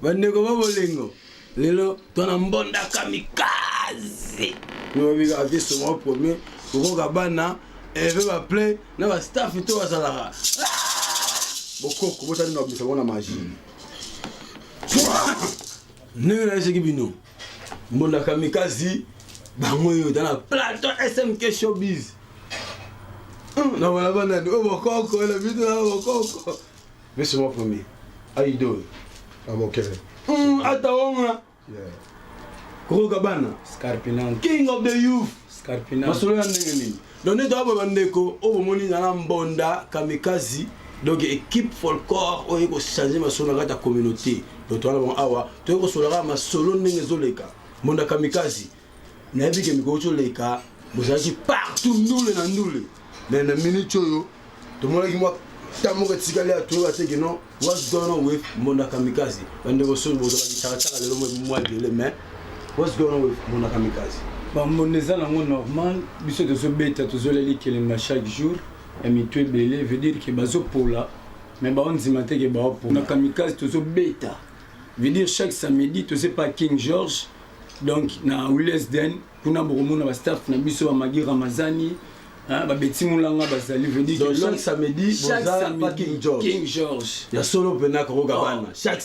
bandeko babolingo lelo tona mbonda kamikaze nobika aviso mo premier kokoka bana eve baplay na bastaff to basalaka bokoko botali na bisa bona magie ndenge na eseki bino mbonda kamikaze bango yo tana plateau SMK showbiz na wana bana o bokoko la video na bokoko aviso mo premier aido I'm okay. Ataonga. Yeah. Kokoka bana. Scarpinant. King of the youth. Scarpinant. Masolo ya ndenge nini. Donc neto abo bandeko o bomoni na mbonda kamikaze. Donc équipe folklore o yeko changer masolo na kata communauté. Donc to wana awa to yeko solaka masolo ndenge zoleka. Mbonda kamikaze. Na yebike miko leka bozaki partout ndule na ndule. Na minute oyo to mona ki moi tamuka tsikali atu ateke no what's going on with mbonda kamikaze bandeko so bozo ba kitaka lelo moi de mais what's going on with mbonda kamikaze ba mboneza nango normal biso tozo beta tozo leli kelenga chaque jour et mitwe belé veut dire que bazo pola mais ba onzima te ke ba pola kamikaze tozo beta veut dire chaque samedi tozo pas King George donc na Willesden kuna bokomona ba staff na biso ba Magi Ramazani. Ba beti mulanga bazali veut dire que chaque samedi pas King George ya solo pena ko bana chaque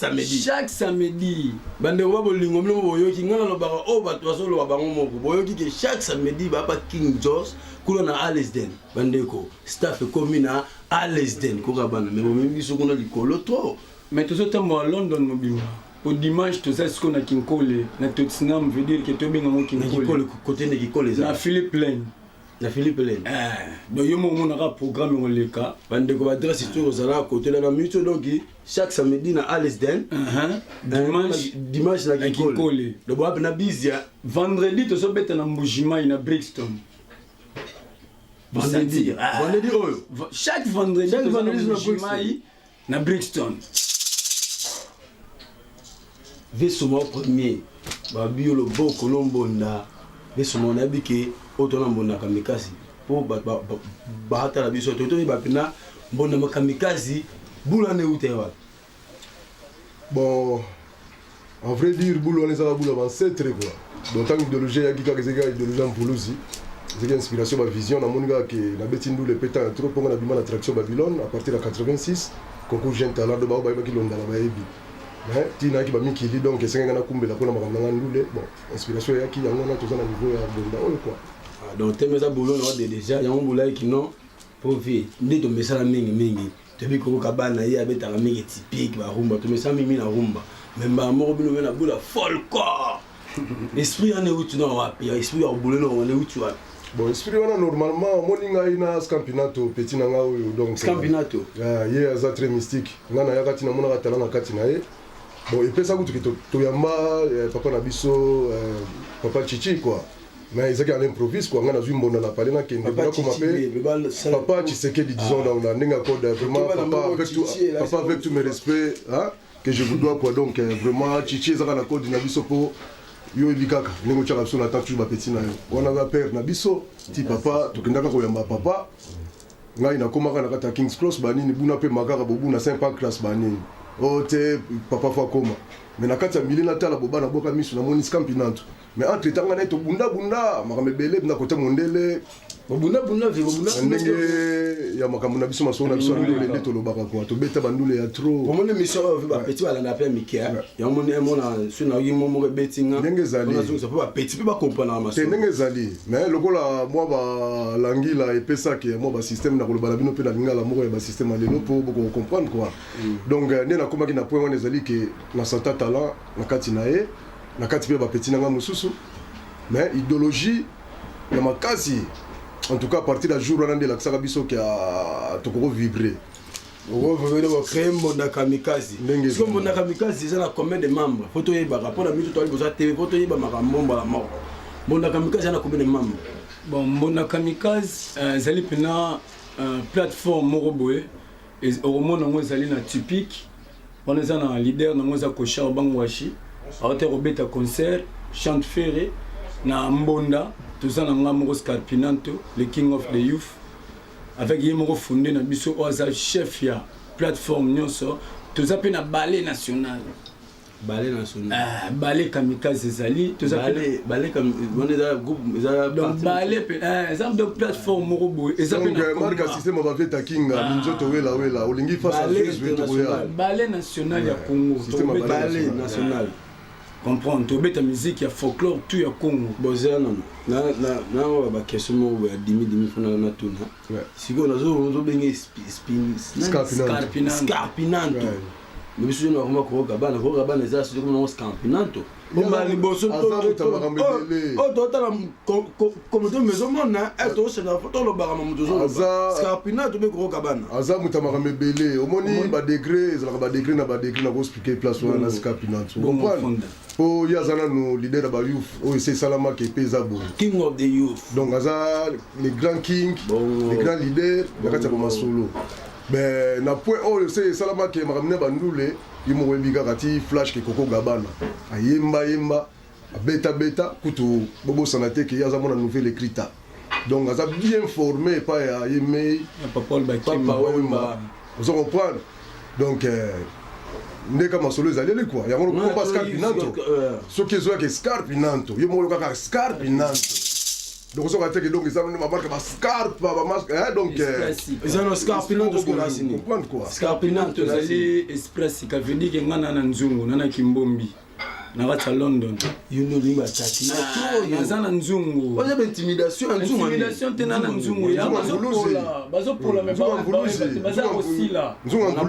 samedi bande wa bolingo mlo boyoki ngana lo ba o ba to solo ba bango moko boyoki ke chaque samedi ba King George kulo na Allesden bande ko staff komina Allesden ko bana mais bomi biso kuna likolo to mais to sotambo à London mobima au dimanche to ça ce qu'on a King Cole na Tottenham veut dire que to benga mo King Cole côté de King Cole na Philippe Lane. Na Philippe Lane. Donc yo mo na programme on le cas. Bande ko adresse tout aux ala côté la mutuelle donc chaque samedi na Allesden. Dimanche na King Cole. Le bois na bizia. Vendredi to so beta na Mbujima na Brixton. Vendredi oyo. Chaque vendredi na Mbujima na Brixton. Vesomo premier. Ba bio le beau Colombonda. Vesomo na bike otona mbonda kamikaze po ba hata la biso toto ba pina mbonda kamikaze bula ne utewa. Bon, en vrai dire boulot on les a boulot ancêtre quoi. Donc tant idéologie ya kika kezeka idéologie mpuluzi. C'est inspiration ma vision na moninga que na betindu le pétan trop pour na bima l'attraction Babylone à partir de 86 concours jeune talent de ba ba ki londa la ba ebi. Mais tina ki ba mikili donc esenga na kumbela pona makanga ndule bon inspiration ya ki yango na tozana niveau ya bonda oyo quoi. Donc temeza bolo na déjà yango bola ki non profi ndi to mesala mingi to bi ko kabana ya betanga mingi typique ba rumba to mesala mingi na rumba même ba mo bino na bola folklore esprit en est non wapi esprit au bolo no on est où bon esprit wana normalement moninga ina Scampinato petit nanga oyo donc Scampinato ye aza très mystique ngana ya kati na mona katala na kati na ye bon epesa kutu ki to yamba papa na biso papa Chichi quoi. Mais ils ont l'improvise quoi, on a vu mon appelé na kende papa Tshisekedi disons dans la ninga code vraiment papa avec tout mes respects hein que je vous dois quoi donc vraiment Chichi za na code na biso po yo ebikaka ningo tshaka biso na tant toujours ba petit na yo on a père na biso ti papa to kendaka ko yamba papa ngai na komaka na kata Kings Cross banini buna pe makaka bobu na Saint Pancras banini o te papa fa koma mais na kati ya milina tala boba na boka misu na moni Scampinato mais entre temps na to bunda makambe bele na côté mondele bunda ndenge ya makambo na biso masolo na biso ndule nde to lobaka quoi to beta bandule ya trop pour mon émission ba petit bala na pe mikia ya moni mona su na yi momo betinga ndenge zali on a so pas petit pe ba comprendre na masolo ndenge zali mais lokola moi ba langila epesa ke moi ba système na koloba na bino pe na lingala moko ya ba système alelo pour beaucoup comprendre quoi donc nde na komaki na point wana ezali ke na santa talent na kati na ye na kati pe ba petit nanga mususu mais idéologie ya makasi en tout cas à partir du jour où on a de l'accès à biso qui a tout vibrer. On va créer mbonda kamikaze. Parce que mbonda kamikaze c'est na combien de membres? Photo yeba rapport à mito to boza TV photo yeba makambo la mort. Mbonda kamikaze na combien de membres? Bon mbonda kamikaze zali pena plateforme moroboé et au monde on zali na typique. On est un leader na moza kocha bangwashi. A robeta concert chante ferré na mbonda tout ça na moko Scarpinanto le king of the youth avec yemoko fondé na biso oza chef ya plateforme nyonso tout ça pe na ballet national ballet national ballet kamikaze ezali ballet comme on est dans groupe donc ballet exemple de plateforme moko boye eza pe na marque système va veta kinga minzoto wela olingi face à face ballet national ya Congo ballet national comprendre tobeta musique ya folklore tout ya Congo bozana na ba question mo ya dimi fona na tuna siko nazo benga scarpinanto mais je ne sais pas comment Cabana ça c'est comme un scampinanto bomba liboso comme to maison mona eto c'est la photo lo barama muto zo scarpinanto be ko Cabana aza mutamaka mebele omoni ba degré na ko expliquer place wana scarpinanto comprendre po yazana no leader ba youth o c'est salama ke pesa bon king of the youth donc aza les grands kings les grands leaders yakati ba masolo ben na point oyo c'est salama ke makamine bandule yimo webiga kati flash ke Koko Gabana ayemba beta kutu bobo sanate ke yaza mona nouvelle écrita donc aza bien formé pas ya yemei Paul Bakimba vous comprendre donc ndeka masolo ezali quoi ya ngolo ko Scarpinanto so ke zo ke Scarpinanto yimo kaka Scarpinanto donc ça va être que donc ils ont une marque ba scarpe ba masque donc ils ont scarpinanto ce qu'on a signé comprendre quoi scarpinanto zali express ka veut dire que ngana na nzungu na kimbombi na kata London you know limba tati na zana nzungu on a intimidation tena na nzungu ya bazopola mais baza osila nzungu na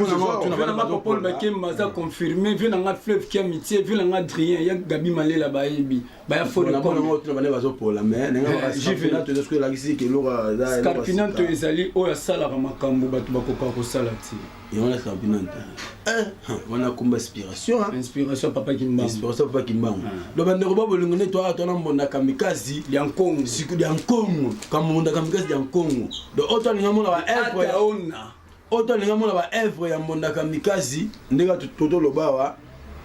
Paul Bakimba za confirmer vu na fleuve qui amitié vu na Adrien ya Gabi Malela baebi ba fo na bana bazopola mais nga Scarpinanto est-ce que la kisi ke lora za Scarpinanto ezali oya sala makambo batu bakoka ko sala ti et on a Scarpinanto on a comme inspiration papa Kimba donc bande ko bolingo ne toi na mbonda kamikazi ya Congo siku ya Congo kama mbonda kamikazi ya Congo donc autant ninga mona ba œuvre ya ona autant ninga mona ba œuvre ya mbonda kamikazi ndeka toto lobawa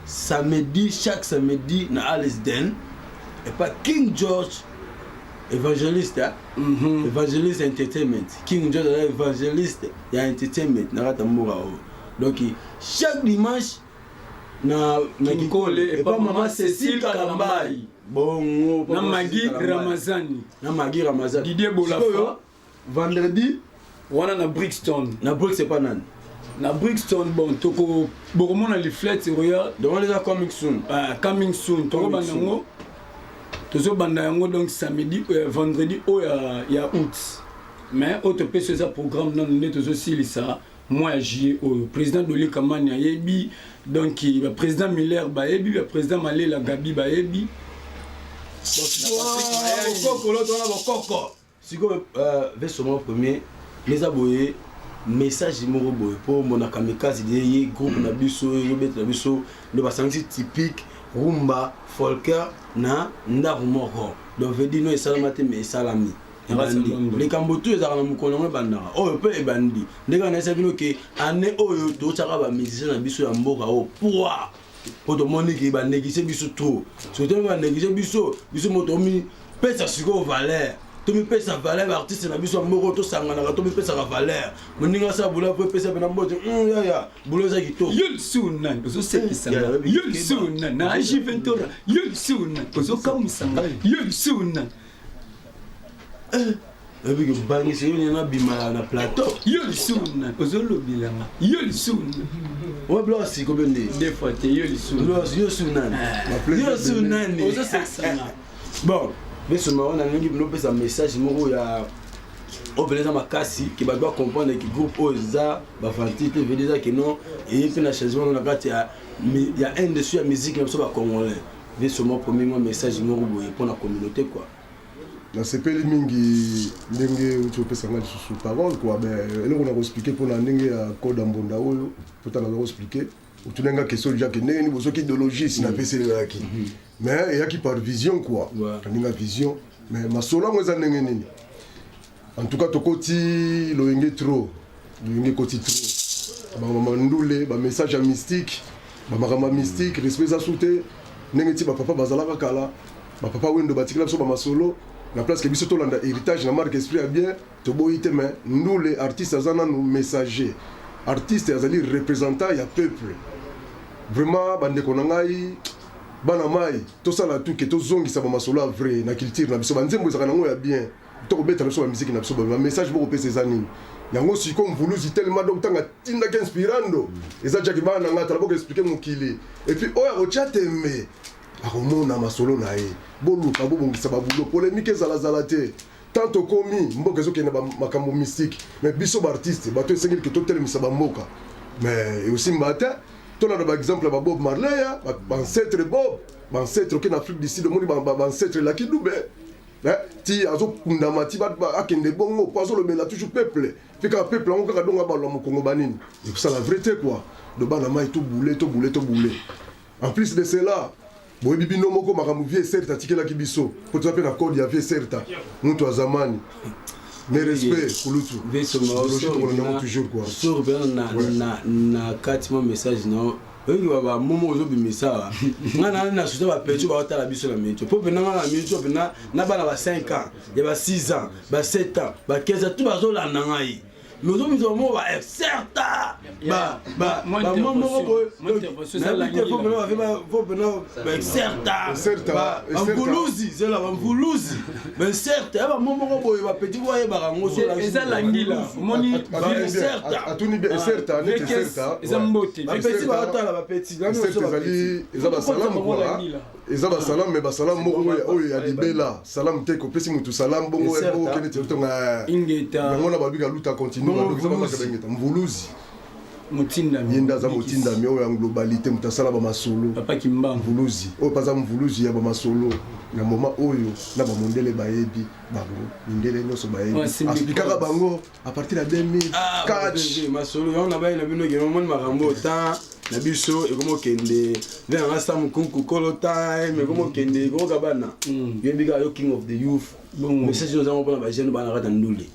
samedi chaque samedi na Alisden et pas King George évangéliste évangéliste entertainment King George évangéliste ya entertainment na rata mura donc chaque dimanche na Kikole et pas maman Cécile Kalambai bongo na Magi Ramazani Didier Bolafa vendredi wana na Brixton c'est pas nan na Brixton bon toko bokomona les flats regarde donc les coming soon toko banango tozo banda yango donc samedi vendredi ya août mais autre peut ce programme non ne tozo silisa moi juillet au président Doli Kamani ayebi donc le président Miller baebi le président Malela Gabi baebi koko l'autre on a koko siko versement premier les aboyés message moko boy pour mon kamikaze de groupe na biso yobeta biso le basangi typique rumba folklore na ndaku moko donc veut dire no salamate mais salami les kambotu ezaka na mokolo ngo bandaka oyo pe ebandi ndeka na sabino ke ane oyo to chaka ba musicien na biso ya mboka o poa poto moniki ba négocier biso trop surtout ba négocier biso moto mi pesa siko valeur to mi pesa valeur artiste na biso moko to sangana to mi pesa valeur moninga sa bula pe pesa na mbote ya bulo za kito yul sunan ozo sekisa yul sunan na J20 yul sunan ozo kamusanga yul sunan ebi ke bangi se yoni na bima na plateau yul sunan ozo lobilanga yul sunan o blosi ko bende des fois te yul sunan yul sunan ozo sekisa bon mais ce moment on a ngi bino pesa message moko ya obeleza makasi ki ba doit comprendre que groupe oza ba fantite veut dire que non et puis na changement na kati ya un dessus la musique na so ba congolais mais ce moment premier message moko boye pour la communauté quoi na sepeli mingi ndenge tu pesa ngali sous parole quoi ben eloko na ko expliquer pour na ndenge ya code mbonda oyo potana ko expliquer utunenga question déjà que ndenge ni bozo ki idéologie si na pesa laki mais il y a qui par vision quoi ndinga vision mais masolo ngo eza ndenge nini en tout cas tokoti loyenge trop loyenge koti trop ba mandule ba message mystique ba makama mystique respect za souté ndenge ti ba papa bazalaka kala ba papa wendo batikela so ba masolo la place que biso tolanda héritage na marque esprit a bien to boyite mais ndule artiste azana no messager artiste azali représentant ya peuple vraiment bandeko na ngai bana mai tosala tout ke tozongisa bamasolo ya vrai na culture na biso banzembo ezaka nango ya bien tokobeta na biso bamiziki na biso bamessage bokopesa eza nini yango siko mvuluzi tellement donc tanga tindaki inspirando eza jaki bana na ngai tala bokoexplike mokili et puis oyo akotia tembe akomona masolo na ye boluka bobongisa babulo polémique ezalazala te tant okomi mboka ezokende makambo mystique mais biso baartiste bato esengeli ke totelemisa bamboka mais aussi mbate tolanda baexemple ya Bob Marley bancêtre Bob bancêtre oke na Afrique du Sud omoni bancêtre Lucky Dube ti azokundama ti akende bongo po azolobela toujours peuple mpe kaka peuple yango kaka dongo abalwa mokongo banini ekosala vrai te quoi do bana mai tobule en plus de cela boyebi bino moko makambo vie certa atikelaki biso po toza mpe na code ya vie certa mutu ya zamani mais respect kulutu toujours quoi sur na kati mo message non oyoki bamomo ozobimisa wa nga na na suta bapetio baotala biso na metio mpo mpena nga na metio mpena na bana ba 5 ans ya ba 6 ans ba 7 ans ba 15 ans tu bazolanda ngai mais ozobimisa bamomo ba certa bamvuluzi zela bamvuluzi mais certa ya bamomoko boye bapeti boyebaka ngo eza langila omoni eza mbote bapeti baotala bapeti eza basalamu kwa eza basalamu mais basalamu moko oyo ya libela salamu te kopesi mutu salamu bongo okende tetonga bango na babika luta continue badoki bakaka bengeta mvuluzi motindami yenda za motindami oyo ya globalité mutasala bamasolo papa kimbangu mvuluzi oyo paza mvuluzi ya bamasolo na moma oyo na bamondele bayebi bango mindele nyonso bayebi asplikaka bango à partir ya 2004 masolo yango na baye na bino ke momoni makambo ta na biso ekomokende venanga sa mukunku kolo time ekomokende ekomoka bana yebika yo king of the youth message ozango mpona bajeune bana kata ndule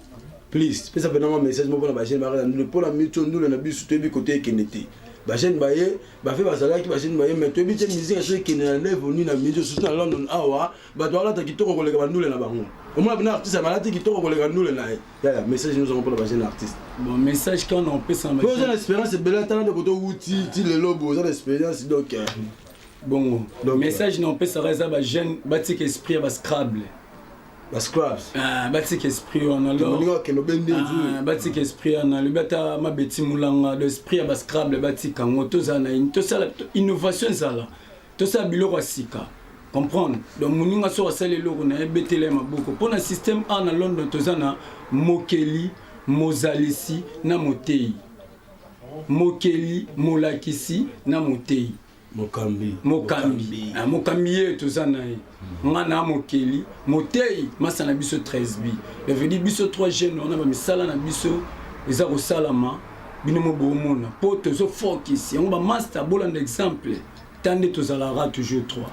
please pesa pena mo message mo mpona bajeune bana kata ndule mpona mitio ndule na biso toyebi kote ekende te bajeune baye bafe bazalaki bajeune baye mais toyebi te musique aso ekende na level nini na musique surtout na London awa bato balata kitoko koleka bandule na bango omona pena artiste balati kitoko koleka ndule na ye yaya message nous avons mpona bajeune artiste bon message quand on peut s'en mettre une espérance belle tana de koto wuti ti le lobo ça expérience donc bon message non peut ça reza ba jeune batik esprit ba scrabble ba scrabs batik esprit on alors batik esprit on a le bata ma beti mulanga de esprit ba scrabble batik ngo tozana to sala innovation sala to sa biloko sika comprendre donc muninga so sala loko na betele maboko pona système en London tozana mokeli mozalisi na motei mokeli molakisi na motei mokambi ye tozana ye nga na mokeli motei masa na biso 13b ça veut dire biso 3 jeunes on a ba misala na biso eza ko salama bino mo bomona po tozo focus yango ba master bolanda exemple tande tozalara toujours 3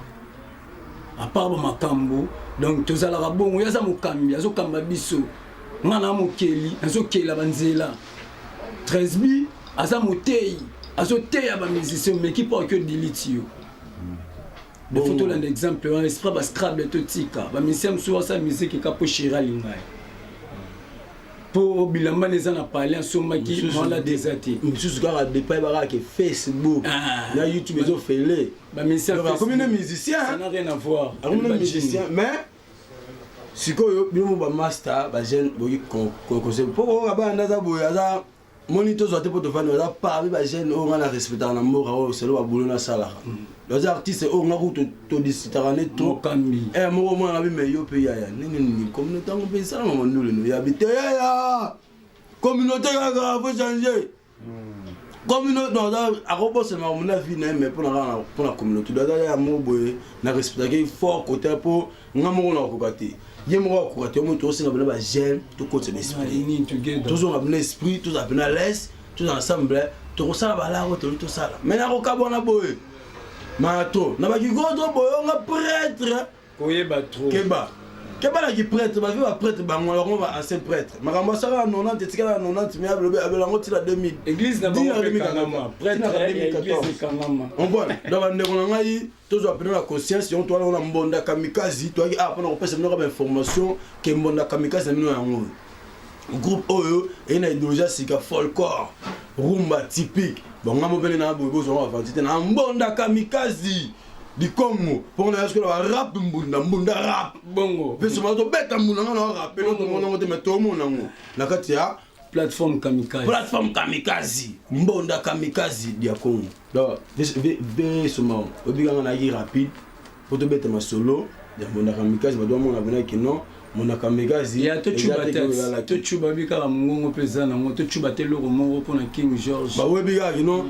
à part ba makambo donc tozalara bongo yaza mokambi azokamba biso nga na mokeli azokela banzela 13b aza motei azoteya ba musicien mais qui pas que dilitio de photo l'un exemple on esprit ba scrabble to tika ba musicien so sa musique ka po shira lingai po bilamba neza na parler so maki on la désaté mususu ka dépa ba ka Facebook na YouTube ezo fele ba musicien comme un musicien ça n'a rien à voir comme un musicien mais sikoyo bino ba master ba jeune boyi conseil po ka ba ndaza boyaza monito zote poto fani oza parmi ba jeune o nga na respectaka na mboka oyo selo babulo na salaka oza artiste oyo nga ku todisitaka ne to moko mwana bi me yo mpe yaya nini communauté yango mpe esalama mandule no yabi te yaya communauté kaka fo changer communauté oza akoboselema mona vie na ye mais mpona communauté oza ya moko boye na respectaki fort côté mpo nga moko na kokoka te ye moko akoka te omo tokosenga bena bagene tokotisa l'esprit tozonga bena esprit tozala bena lese toza ensemble tokosala balako toli tosala mai nakoka bona boye mato na bakikoto boye onga prêtre koyeba tro keba naki prêtre bavi baprêtre bango yango ba ancien prêtre makambo asala na 90 etikala na 90 mais abelango tila 2000 église na bango ekangama prêtre église ekangama ompona donc bandeko na ngai tozwa pena na conscience yon toala na mbonda kamikazi toaki mpona kopesa bino kaba information ke mbonda kamikazi na bino yango groupe oyo eye na idéologie ya sika folklore rumba typique bon nga mopele na bobo zo avanti na mbonda kamikazi di Congo pour na yasko la rap mbunda rap bongo peso ma to beta mbunda na rap pelo to mona mote meto mona ngo na kati ya plateforme kamikazi mbonda kamikazi dia Congo donc peso ma obiga na yi rapide pour to beta ma solo ya mbonda kamikazi ba do mona bena kino mona kamikazi ya to chuba bika mungu pesa na moto chuba te loko mongo pona King George ba webiga kino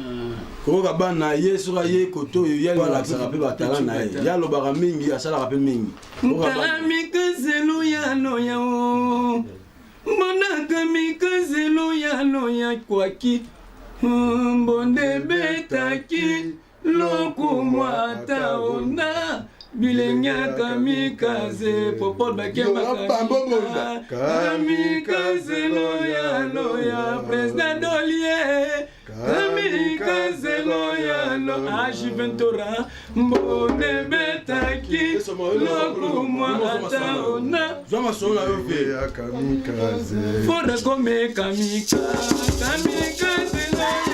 ko ka bana yesu ka ye koto ya la sa pe batala na ya lo ba mingi asala pe mingi kamikazi lo ya no ya o mona kamikazi lo ya no ya kwaki mbonde betaki loko mwata ona bilenya kamikaze popol bakema kamikaze loya president Dolier kamikaze loya Aji Ventura mbone betaki lokumwa ataona zoma sona yo ve kamikaze foda kome kamikaze loya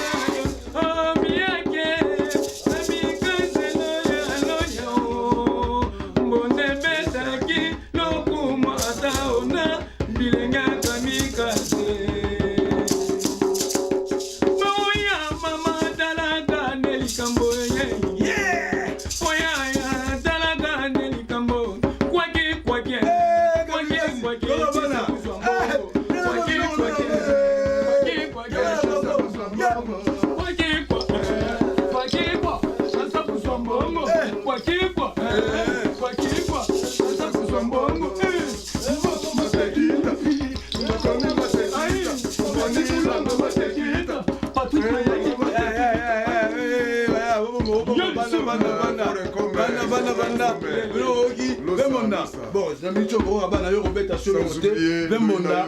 bon, na micho ko bana yo robeta sur le côté Vemonda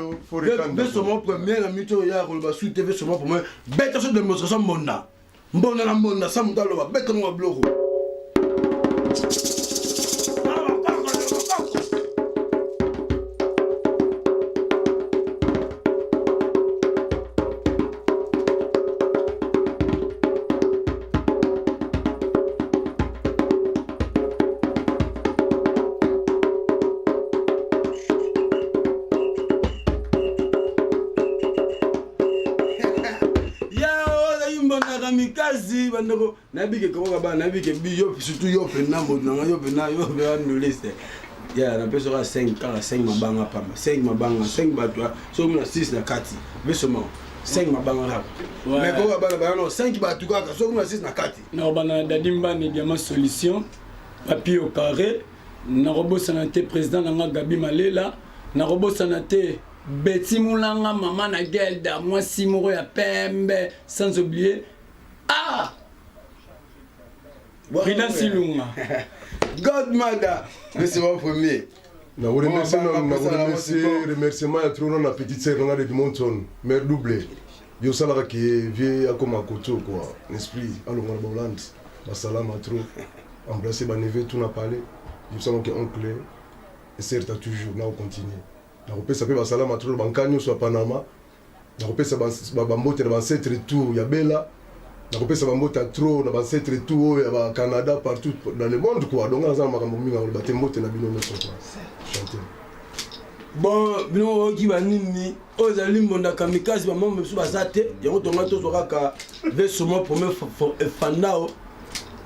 Vesomo première micho ya ko ba sous TV Vesomo pour moi beta sur démonstration Monda mbona na Monda sa mutalo ba beta no bloko kamikazi bandoko nabike ko ba nabike bi yo surtout yo pena modna yo pena yo be no liste ya na peso ka 5 mabanga pamba 5 mabanga 5 batwa so mna 6 na kati besoma 5 mabanga rap mais ko ba no 5 batu ka so mna 6 na kati na bana dadimba ni diama solution papier au carré na robosana te président na Gabi Malela na robosana te Betty Moulanga maman na Gelda moi Simoro ya pembe sans oublier Rida Silunga Godmother c'est mon premier na remerciement ya trop na petite sœur na de Monton mère doublé yo sala ki vie akoma koto quoi esprit alonga na Hollande basalama trop embrasser ba neveu tout na parler yo sala que oncle et certes toujours na continuer na repesa pe basalama trop bankanyo so Panama na repesa ba mbote na ba centre tout ya bela na kopesa bambota trop na bancêtre tout ya Canada partout dans le monde quoi donc on a makambo minga on batembote na bino meso quoi chanter bon bino ki banini ozali mbonda kamikazi ba mambo biso bazate yango tonga to zokaka Vesomo premier fandao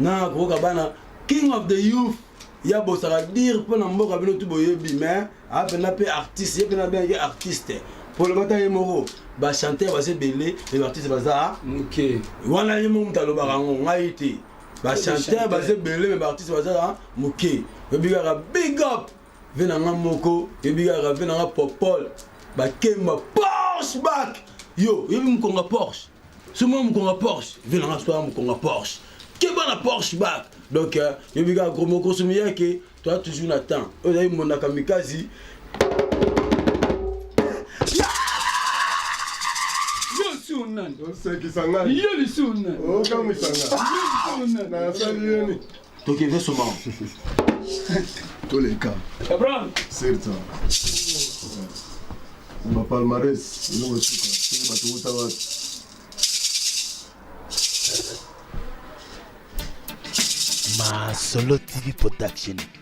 na ko bana king of the youth ya bosaka dire pona mboka bino tu boyebi mais apena pe artiste yepena bien artiste pour le matin moro ba chanter ba se belé les artistes baza OK wana yemo mutalo barango ngaiti ba chanter ba se belé mais artistes baza muke biga big up vena ngamoko biga vena popol ba kemba Porsche back yo yebi mkonga Porsche somo mkonga Porsche vena ngaso mkonga Porsche kemba na Porsche back donc biga gros moko somiya ke toi toujours n'attends ozayi mona kamikazi Yo le souna. Oh comme ça. Na salut. Donc Vesomo. Tous les cas. Abraham. C'est ça. On va palmarès, nous aussi quoi. C'est pas tout ça va. Solo TV Production.